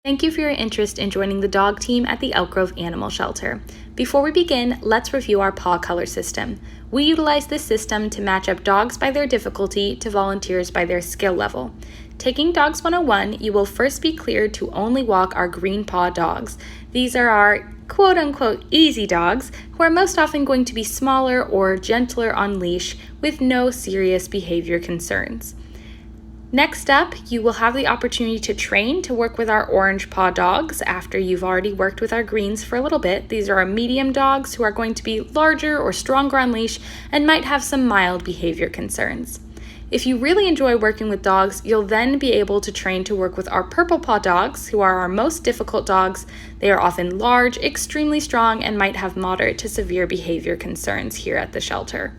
Thank you for your interest in joining the dog team at the Elk Grove Animal Shelter. Before we begin, let's review our paw color system. We utilize this system to match up dogs by their difficulty to volunteers by their skill level. Taking Dogs 101, you will first be cleared to only walk our green paw dogs. These are our quote-unquote easy dogs, who are most often going to be smaller or gentler on leash with no serious behavior concerns. Next up, you will have the opportunity to train to work with our orange paw dogs after you've already worked with our greens for a little bit. These are our medium dogs who are going to be larger or stronger on leash and might have some mild behavior concerns. If you really enjoy working with dogs, you'll then be able to train to work with our purple paw dogs, who are our most difficult dogs. They are often large, extremely strong, and might have moderate to severe behavior concerns here at the shelter.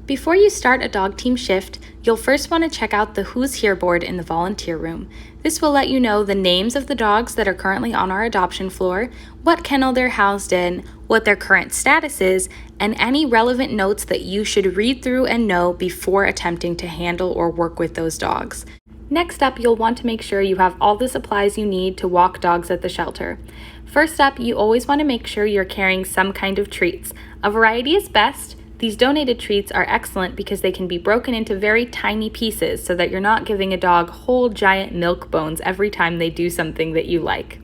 Before you start a dog team shift, you'll first want to check out the Who's Here board in the volunteer room. This will let you know the names of the dogs that are currently on our adoption floor, what kennel they're housed in, what their current status is, and any relevant notes that you should read through and know before attempting to handle or work with those dogs. Next up, you'll want to make sure you have all the supplies you need to walk dogs at the shelter. First up, you always want to make sure you're carrying some kind of treats. A variety is best. These donated treats are excellent because they can be broken into very tiny pieces so that you're not giving a dog whole giant milk bones every time they do something that you like.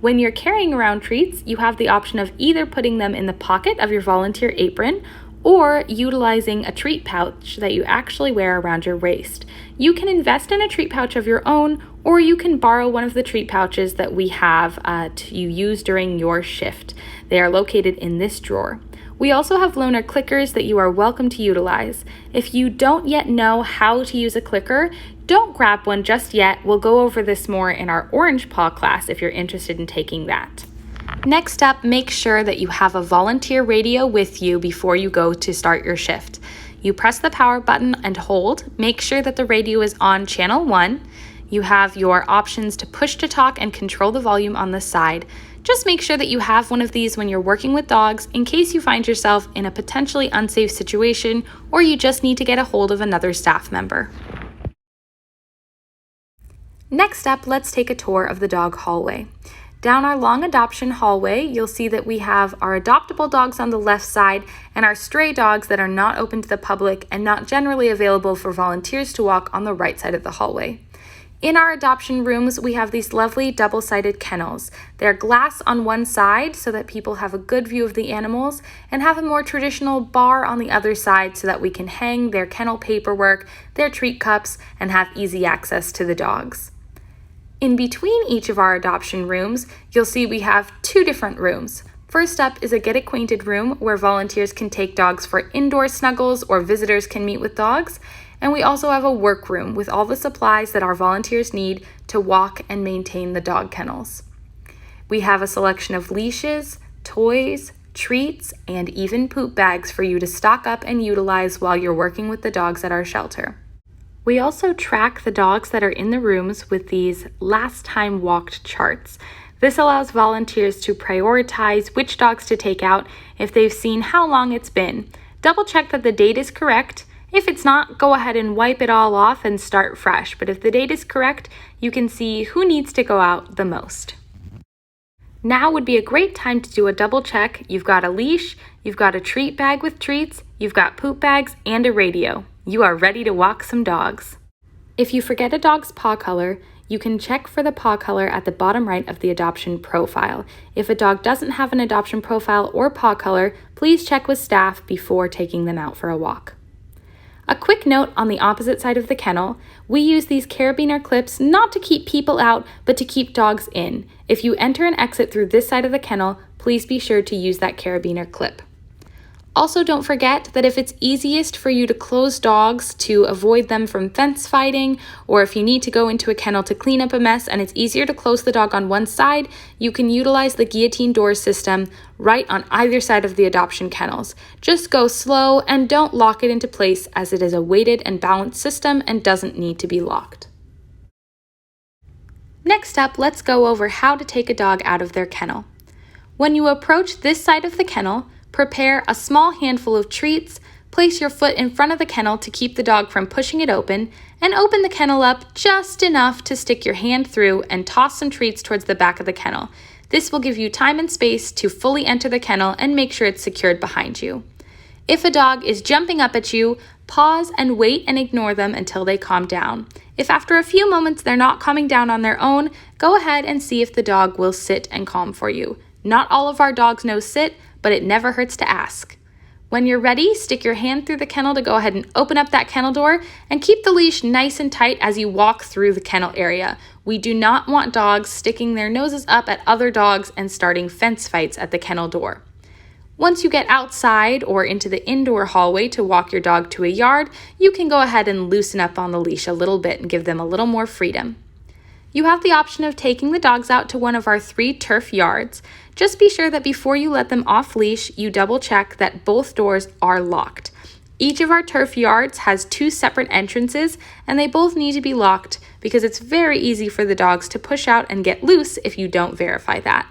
When you're carrying around treats, you have the option of either putting them in the pocket of your volunteer apron or utilizing a treat pouch that you actually wear around your waist. You can invest in a treat pouch of your own, or you can borrow one of the treat pouches that we have to use during your shift. They are located in this drawer. We also have loaner clickers that you are welcome to utilize. If you don't yet know how to use a clicker, don't grab one just yet. We'll go over this more in our Orange Paw class if you're interested in taking that. Next up, make sure that you have a volunteer radio with you before you go to start your shift. You press the power button and hold. Make sure that the radio is on channel 1. You have your options to push to talk and control the volume on the side. Just make sure that you have one of these when you're working with dogs in case you find yourself in a potentially unsafe situation or you just need to get a hold of another staff member. Next up, let's take a tour of the dog hallway. Down our long adoption hallway, you'll see that we have our adoptable dogs on the left side and our stray dogs that are not open to the public and not generally available for volunteers to walk on the right side of the hallway. In our adoption rooms, we have these lovely double-sided kennels. They're glass on one side so that people have a good view of the animals and have a more traditional bar on the other side so that we can hang their kennel paperwork, their treat cups, and have easy access to the dogs. In between each of our adoption rooms, you'll see we have two different rooms. First up is a Get Acquainted room where volunteers can take dogs for indoor snuggles or visitors can meet with dogs. And we also have a work room with all the supplies that our volunteers need to walk and maintain the dog kennels. We have a selection of leashes, toys, treats, and even poop bags for you to stock up and utilize while you're working with the dogs at our shelter. We also track the dogs that are in the rooms with these last time walked charts. This allows volunteers to prioritize which dogs to take out if they've seen how long it's been. Double check that the date is correct. If it's not, go ahead and wipe it all off and start fresh. But if the date is correct, you can see who needs to go out the most. Now would be a great time to do a double check. You've got a leash, you've got a treat bag with treats, you've got poop bags, and a radio. You are ready to walk some dogs. If you forget a dog's paw color, you can check for the paw color at the bottom right of the adoption profile. If a dog doesn't have an adoption profile or paw color, please check with staff before taking them out for a walk. A quick note on the opposite side of the kennel, we use these carabiner clips not to keep people out, but to keep dogs in. If you enter and exit through this side of the kennel, please be sure to use that carabiner clip. Also, don't forget that if it's easiest for you to close dogs to avoid them from fence fighting, or if you need to go into a kennel to clean up a mess and it's easier to close the dog on one side, you can utilize the guillotine door system right on either side of the adoption kennels. Just go slow and don't lock it into place as it is a weighted and balanced system and doesn't need to be locked. Next up, let's go over how to take a dog out of their kennel. When you approach this side of the kennel, prepare a small handful of treats, Place your foot in front of the kennel to keep the dog from pushing it open, and open the kennel up just enough to stick your hand through and toss some treats towards the back of the kennel. This will give you time and space to fully enter the kennel and make sure it's secured behind you. If a dog is jumping up at you, pause and wait and ignore them until they calm down. If after a few moments they're not calming down on their own, go ahead and see if the dog will sit and calm for you. Not all of our dogs know sit, but it never hurts to ask. When you're ready, stick your hand through the kennel to go ahead and open up that kennel door and keep the leash nice and tight as you walk through the kennel area. We do not want dogs sticking their noses up at other dogs and starting fence fights at the kennel door. Once you get outside or into the indoor hallway to walk your dog to a yard, you can go ahead and loosen up on the leash a little bit and give them a little more freedom. You have the option of taking the dogs out to one of our 3 turf yards. Just be sure that before you let them off leash, you double check that both doors are locked. Each of our turf yards has 2 separate entrances, and they both need to be locked because it's very easy for the dogs to push out and get loose if you don't verify that.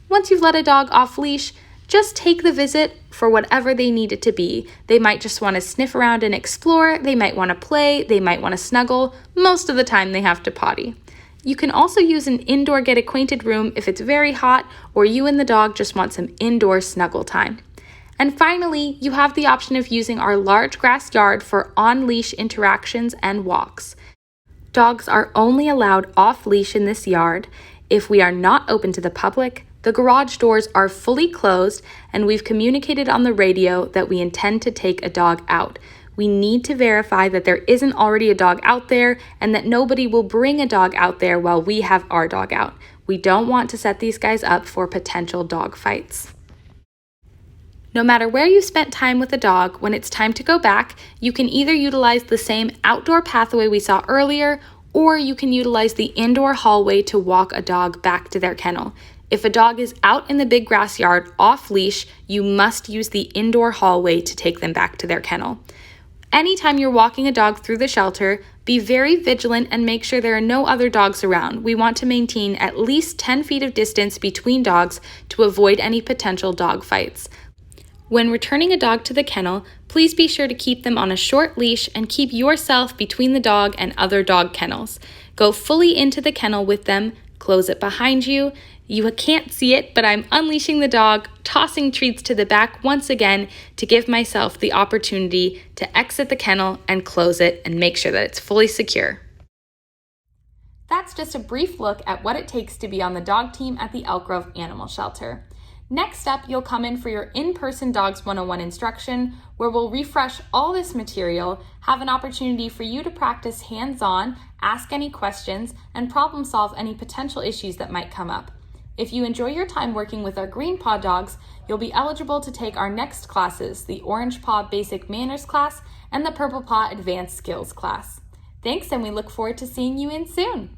Once you've let a dog off leash, just take the visit for whatever they need it to be. They might just want to sniff around and explore, they might want to play, they might want to snuggle. Most of the time they have to potty. You can also use an indoor get acquainted room if it's very hot or you and the dog just want some indoor snuggle time. And finally, you have the option of using our large grass yard for on-leash interactions and walks. Dogs are only allowed off-leash in this yard if we are not open to the public, the garage doors are fully closed, and we've communicated on the radio that we intend to take a dog out. We need to verify that there isn't already a dog out there and that nobody will bring a dog out there while we have our dog out. We don't want to set these guys up for potential dog fights. No matter where you spent time with a dog, when it's time to go back, you can either utilize the same outdoor pathway we saw earlier, or you can utilize the indoor hallway to walk a dog back to their kennel. If a dog is out in the big grass yard off leash, you must use the indoor hallway to take them back to their kennel. Anytime you're walking a dog through the shelter, be very vigilant and make sure there are no other dogs around. We want to maintain at least 10 feet of distance between dogs to avoid any potential dog fights. When returning a dog to the kennel, please be sure to keep them on a short leash and keep yourself between the dog and other dog kennels. Go fully into the kennel with them, close it behind you. You can't see it, but I'm unleashing the dog, tossing treats to the back once again to give myself the opportunity to exit the kennel and close it and make sure that it's fully secure. That's just a brief look at what it takes to be on the dog team at the Elk Grove Animal Shelter. Next up, you'll come in for your in-person Dogs 101 instruction, where we'll refresh all this material, have an opportunity for you to practice hands-on, ask any questions, and problem solve any potential issues that might come up. If you enjoy your time working with our Green Paw dogs, you'll be eligible to take our next classes, the Orange Paw Basic Manners class and the Purple Paw Advanced Skills class. Thanks, and we look forward to seeing you in soon.